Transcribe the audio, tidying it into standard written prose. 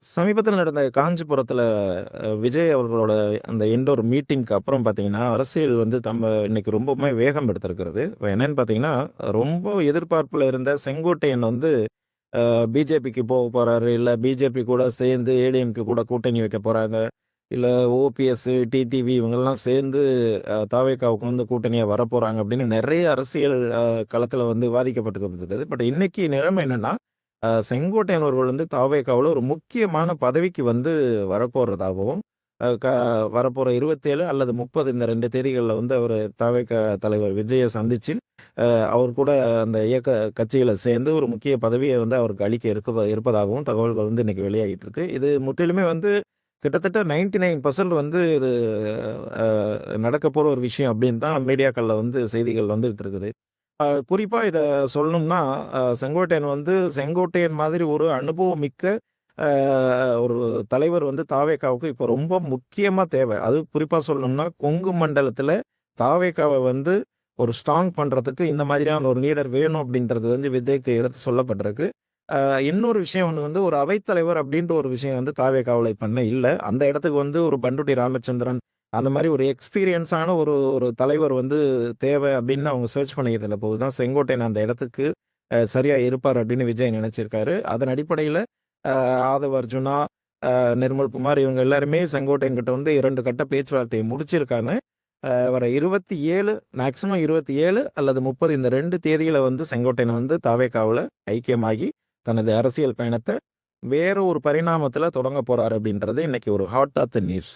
சமீபத்தில நடந்த காஞ்சிபுரத்தில விஜய் அவர்களோட அந்த இன்டோர் மீட்டிங்க்கு அப்புறம் பார்த்தீங்கன்னா, அரசியல் வந்து இன்னைக்கு ரொம்பவுமே வேகம் எடுத்திருக்கிறது. இப்ப என்னன்னு பார்த்தீங்கன்னா, ரொம்ப எதிர்பார்ப்புல இருந்த செங்கோட்டையன் வந்து பிஜேபிக்கு போறாரு. இல்ல பிஜேபி கூட சேர்ந்து ஏடிஎம்கே கூட கூட்டணி வைக்க போறாங்க. இல்ல ஓபிஎஸ், டிடிவி இவங்கலாம் சேர்ந்து தாவேகாவுக்கு வந்து கூட்டணியா வரப்போறாங்க அப்படின்னு நெறைய அரசியல் களத்தில வந்து விவாதிக்கப்பட்டு கொண்டிருந்தது. பட் இன்னைக்கு நிலைமை என்னன்னா, செங்கோட்டையன் அவர்கள் வந்து தாவேகாவுல ஒரு முக்கியமான பதவிக்கு வந்து வரப்போறதாகவும், அ க வரப்போற 27 அல்லது 30 இந்த 2 தேதிகள்ல வந்து அவரு தாவேகா தலைவர் விஜய சந்திச்சு, அவர் கூட அந்த கட்சியில சேர்ந்து ஒரு முக்கிய பதவிய வந்து அவருக்கு அளிக்க இருப்பதாகவும் தகவல்கள் வந்து இன்னைக்கு வெளியாகிட்டு இருக்கு. இது முற்றிலுமே வந்து கிட்டத்தட்ட 99% வந்து இது அ நடக்கப்போற ஒரு விஷயம் அப்படின்னு தான் மீடியாக்கள்ல வந்து செய்திகள் வந்துட்டு இருக்குது. குறிப்பா இத சொல்லணும்னா, செங்கோட்டையன் வந்து செங்கோட்டையன் மாதிரி ஒரு அனுபவம் மிக்க அ ஒரு தலைவர் வந்து தாவேகாவுக்கு இப்போ ரொம்ப முக்கியமா தேவை. அதுவும் குறிப்பா சொல்லணும்னா, கொங்கு மண்டலத்தில தாவேகாவ வந்து ஒரு ஸ்ட்ராங் பண்றதுக்கு இந்த மாதிரியான ஒரு லீடர் வேணும் அப்படின்றது வந்து விஜய்க்கு எடுத்து சொல்லப்பட்டிருக்கு. அ இன்னொரு விஷயம் ஒண்ணு வந்து ஒரு அவைத்தலைவர் அப்படின்ற ஒரு விஷயம் வந்து தாவேகாவுல இப்ப இன்னும் இல்ல. அந்த இடத்துக்கு வந்து ஒரு பண்டுட்டி ராமச்சந்திரன் அந்த மாரி ஒரு எக்ஸ்பீரியன்ஸான ஒரு ஒரு தலைவர் வந்து தேவை அப்படின்னு அவங்க சர்ச் பண்ணிக்கிட்டு இருந்தபோது தான் செங்கோட்டையன் அந்த இடத்துக்கு சரியா இருப்பார் அப்படின்னு விஜய் நினைச்சிருக்காரு. அதன் அடிப்படையில அ ஆதவ் அர்ஜுனா, நிர்மல் குமார் இவங்க எல்லாருமே செங்கோட்டையன் கிட்ட வந்து 2 கட்ட பேச்சுவார்த்தையை முடிச்சிருக்காங்க. வர 27 மேக்ஸிமம் 27 அல்லது 30 இந்த 2 தேதியில வந்து செங்கோட்டையன் வந்து தாவேகாவுல ஐக்கியமாகி தனது அரசியல் பயணத்த வேற ஒரு பரிணாமத்துல தொடங்க போறாரு அப்படின்றது இன்னைக்கு ஒரு ஹாட் ஆஃப் த நியூஸ்.